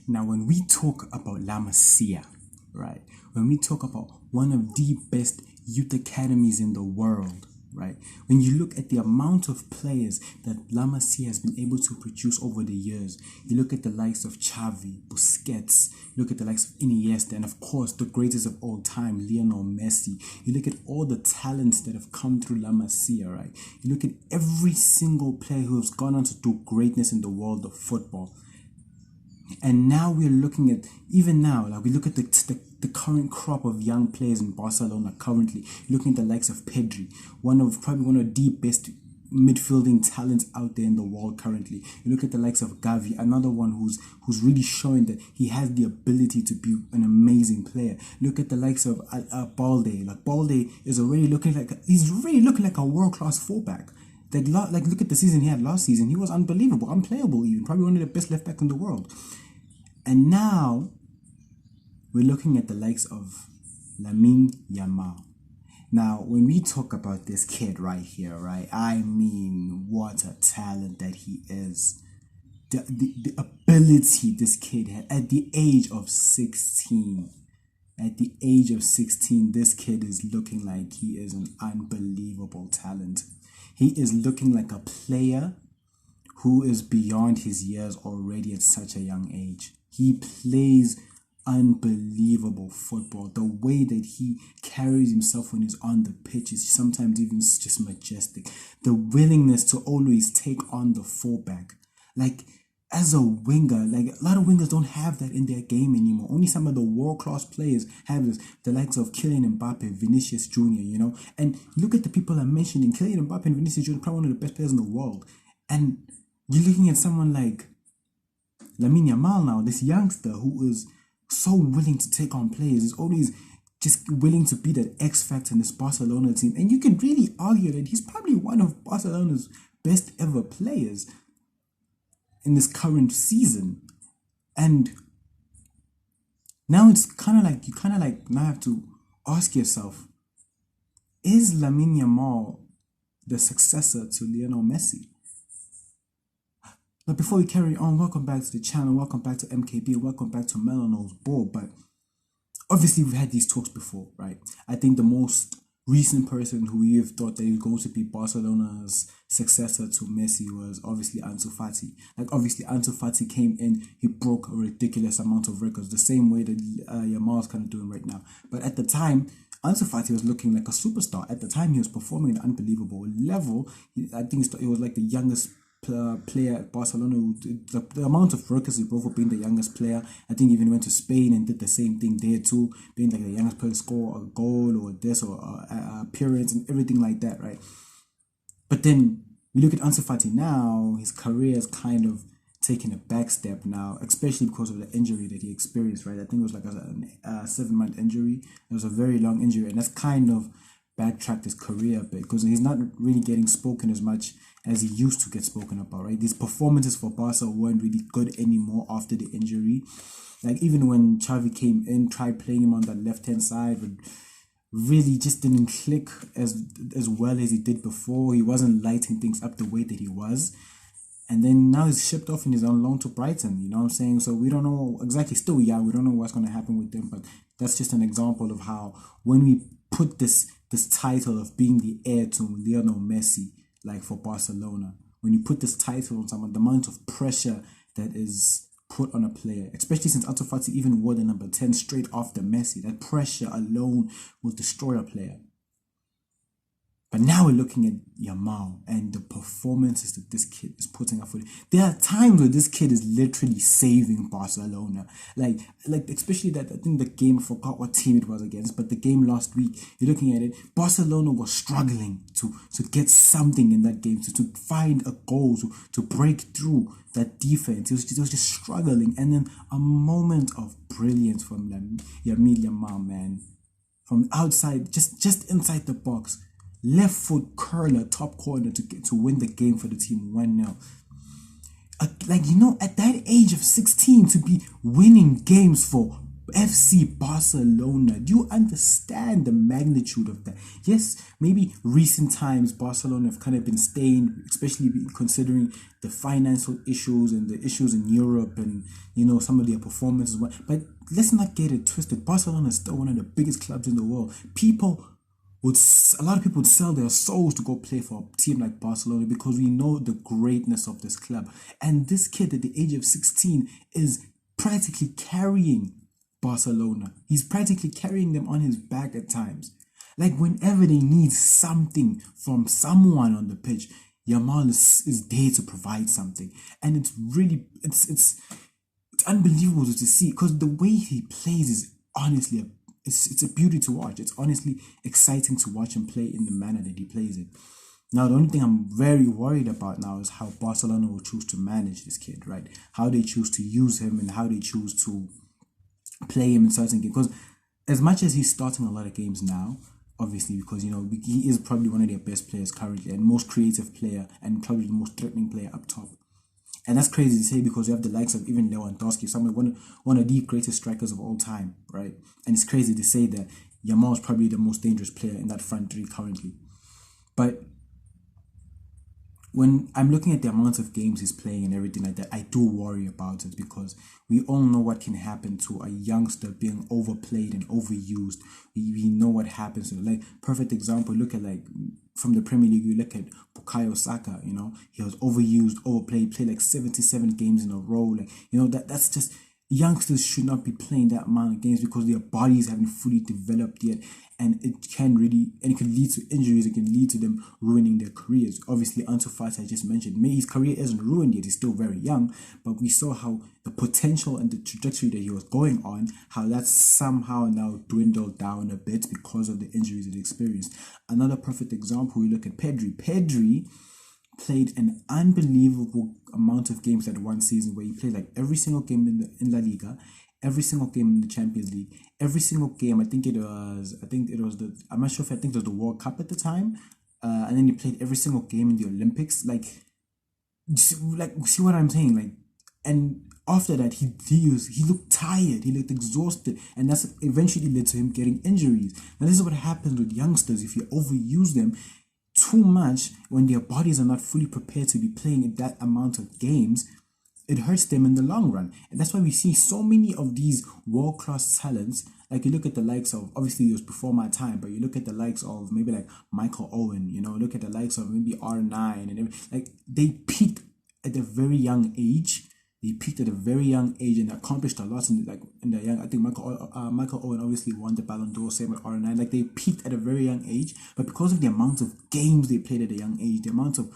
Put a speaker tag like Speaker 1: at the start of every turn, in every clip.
Speaker 1: Now, when we talk about La Masia, right, when we talk about one of the best youth academies in the world, right, when you look at the amount of players that La Masia has been able to produce over the years, you look at the likes of Xavi, Busquets, you look at the likes of Iniesta, and of course, the greatest of all time, Lionel Messi. You look at all the talents that have come through La Masia, right? You look at every single player who has gone on to do greatness in the world of football. And now we're looking at, even now, like we look at the current crop of young players in Barcelona currently, looking at the likes of Pedro, probably one of the best midfielding talents out there in the world currently. You look at the likes of Gavi, another one who's really showing that he has the ability to be an amazing player. Look at the likes of Balde. Like Balde is already looking like a world-class fullback. Like look at the season he had last season. He was unbelievable, unplayable even, probably one of the best left back in the world. And now we're looking at the likes of Lamine Yamal. Now, when we talk about this kid right here, right, I mean, what a talent that he is. The ability this kid had at the age of 16. At the age of 16, this kid is looking like he is an unbelievable talent. He is looking like a player who is beyond his years already at such a young age. He plays unbelievable football. The way that he carries himself when he's on the pitch is sometimes even just majestic. The willingness to always take on the fullback. Like, as a winger, like a lot of wingers don't have that in their game anymore. Only some of the world-class players have this. The likes of Kylian Mbappe, Vinicius Jr., you know. And look at the people I'm mentioning. Kylian Mbappe and Vinicius Jr. are probably one of the best players in the world. And you're looking at someone like Lamine Yamal now, this youngster who is so willing to take on players, is always just willing to be that X factor in this Barcelona team. And you could really argue that he's probably one of Barcelona's best ever players in this current season. And now it's kind of like now have to ask yourself, is Lamine Yamal the successor to Lionel Messi? But before we carry on, welcome back to the channel, welcome back to MKB, and welcome back to Melano's Ball. But obviously we've had these talks before, right? I think the most recent person who we have thought that he was going to be Barcelona's successor to Messi was obviously Ansu Fati. Like, obviously Ansu Fati came in, he broke a ridiculous amount of records, the same way that Yamal's kind of doing right now. But at the time, Ansu Fati was looking like a superstar. At the time, he was performing at an unbelievable level. I think it was like the youngest player at Barcelona. The amount of records he broke for being the youngest player. I think he even went to Spain and did the same thing there too, being like the youngest player to score a goal or this or appearance and everything like that, right? But then we look at Ansu Fati now, his career is kind of taking a back step now, especially because of the injury that he experienced, right? I think it was like a 7-month injury. It was a very long injury, and that's kind of backtracked his career a bit because he's not really getting spoken as much as he used to get spoken about, right? These performances for Barca weren't really good anymore after the injury. Like, even when Xavi came in, tried playing him on the left-hand side, but really just didn't click as well as he did before. He wasn't lighting things up the way that he was. And then now he's shipped off and he's on loan to Brighton, you know what I'm saying? So we don't know exactly, still young, we don't know what's going to happen with him, but that's just an example of how when we put this title of being the heir to Lionel Messi, like for Barcelona, when you put this title on someone, the amount of pressure that is put on a player, especially since Ansu Fati even wore the number 10 straight after Messi, that pressure alone will destroy a player. But now we're looking at Yamal and the performances that this kid is putting up for it. There are times where this kid is literally saving Barcelona. Like especially that, I think the game, I forgot what team it was against, but the game last week, you're looking at it, Barcelona was struggling to get something in that game, to find a goal, to break through that defense. It was just struggling. And then a moment of brilliance from Lamine Yamal, man. From outside, just inside the box. Left foot curler, top corner to win the game for the team 1-0. Like, you know, at that age of 16 to be winning games for FC Barcelona. Do you understand the magnitude of that? Yes, maybe recent times Barcelona have kind of been stained, especially considering the financial issues and the issues in Europe and some of their performances. But let's not get it twisted. Barcelona is still one of the biggest clubs in the world. A lot of people would sell their souls to go play for a team like Barcelona because we know the greatness of this club. And this kid at the age of 16 is practically carrying Barcelona. He's practically carrying them on his back at times. Like whenever they need something from someone on the pitch, Yamal is there to provide something. And it's really, it's unbelievable to see because the way he plays is honestly it's a beauty to watch. It's honestly exciting to watch him play in the manner that he plays it. Now, the only thing I'm very worried about now is how Barcelona will choose to manage this kid, right? How they choose to use him and how they choose to play him in certain games. Because as much as he's starting a lot of games now, obviously, because, he is probably one of their best players currently and most creative player and probably the most threatening player up top. And that's crazy to say because you have the likes of even Lewandowski, one of the greatest strikers of all time, right? And it's crazy to say that Yamal is probably the most dangerous player in that front three currently. But when I'm looking at the amount of games he's playing and everything like that, I do worry about it because we all know what can happen to a youngster being overplayed and overused. We know what happens to like perfect example. Look at from the Premier League, you look at Bukayo Saka. He was overused, overplayed, played like 77 games in a row. That's just youngsters should not be playing that amount of games because their bodies haven't fully developed yet, and it can lead to injuries. It can lead to them ruining their careers. Obviously, Antti I just mentioned, his career isn't ruined yet. He's still very young, but we saw how the potential and the trajectory that he was going on, how that's somehow now dwindled down a bit because of the injuries that he experienced. Another perfect example, we look at Pedro. Pedro played an unbelievable amount of games that one season where he played like every single game in La Liga, every single game in the Champions League, every single game. I'm not sure if it was the World Cup at the time, and then he played every single game in the Olympics. See what I'm saying? And after that, he looked tired, he looked exhausted, and that's eventually led to him getting injuries. Now this is what happens with youngsters if you overuse them too much when their bodies are not fully prepared to be playing in that amount of games. It hurts them in the long run. And that's why we see so many of these world-class talents. Like you look at the likes of, obviously it was before my time, but you look at the likes of maybe like Michael Owen, look at the likes of maybe R9 and everything. Like they peaked at a very young age. They peaked at a very young age and accomplished a lot in the young. I think Michael Owen obviously won the Ballon d'Or, same with R9. Like they peaked at a very young age, but because of the amount of games they played at a young age, the amount of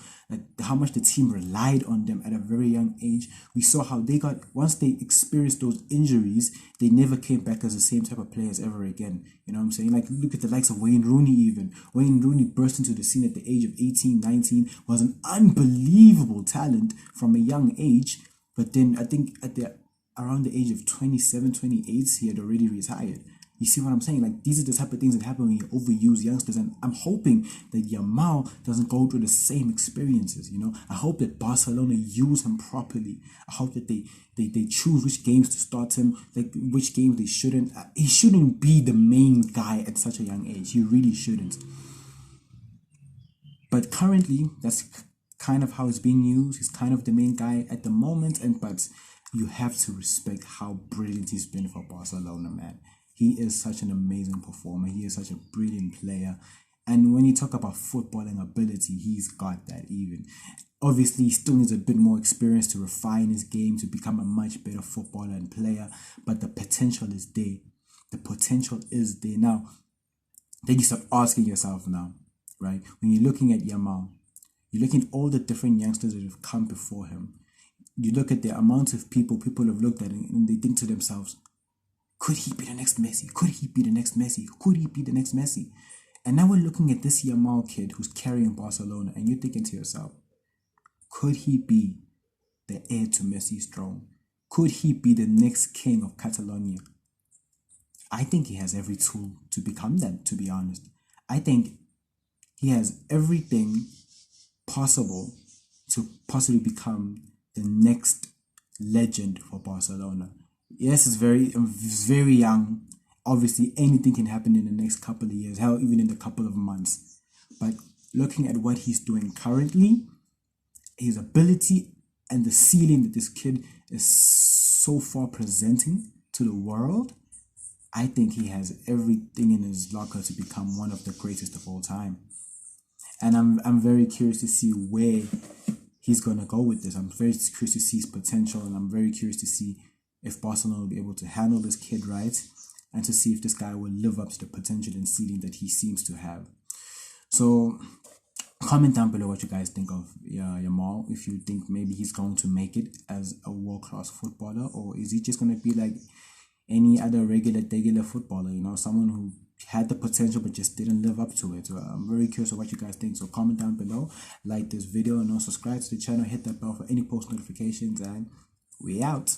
Speaker 1: how much the team relied on them at a very young age, we saw how they got, once they experienced those injuries, they never came back as the same type of players ever again. You know what I'm saying? Like look at the likes of Wayne Rooney even. Wayne Rooney burst into the scene at the age of 18, 19, was an unbelievable talent from a young age. But then I think around the age of 27, 28, he had already retired. You see what I'm saying? Like these are the type of things that happen when you overuse youngsters, and I'm hoping that Yamal doesn't go through the same experiences. I hope that Barcelona use him properly. I hope that they choose which games to start him, like which games they shouldn't. He shouldn't be the main guy at such a young age. He really shouldn't. But currently, that's kind of how it's being used. He's kind of the main guy at the moment, but you have to respect how brilliant he's been for Barcelona, man. He is such an amazing performer. He is such a brilliant player. And when you talk about footballing ability, he's got that even. Obviously, he still needs a bit more experience to refine his game, to become a much better footballer and player, but the potential is there. The potential is there. Now, then you start asking yourself now, right? When you're looking at Yamal, you're looking at all the different youngsters that have come before him. You look at the amount of people have looked at it and they think to themselves, could he be the next Messi? Could he be the next Messi? Could he be the next Messi? And now we're looking at this Yamal kid who's carrying Barcelona, and you're thinking to yourself, could he be the heir to Messi's throne? Could he be the next king of Catalonia? I think he has every tool to become that, to be honest. I think he has everything possible to possibly become the next legend for Barcelona. Yes, it's very young. Obviously, anything can happen in the next couple of years, hell, even in a couple of months. But looking at what he's doing currently, his ability and the ceiling that this kid is so far presenting to the world, I think he has everything in his locker to become one of the greatest of all time. And I'm very curious to see where he's gonna go with this. I'm very curious to see his potential, and I'm very curious to see if Barcelona will be able to handle this kid right, and to see if this guy will live up to the potential and ceiling that he seems to have. So comment down below what you guys think of Yamal. If you think maybe he's going to make it as a world-class footballer, or is he just going to be like any other regular footballer, someone who had the potential but just didn't live up to it. So I'm very curious of what you guys think. So comment down below, like this video, and subscribe to the channel, hit that bell for any post notifications, and we out.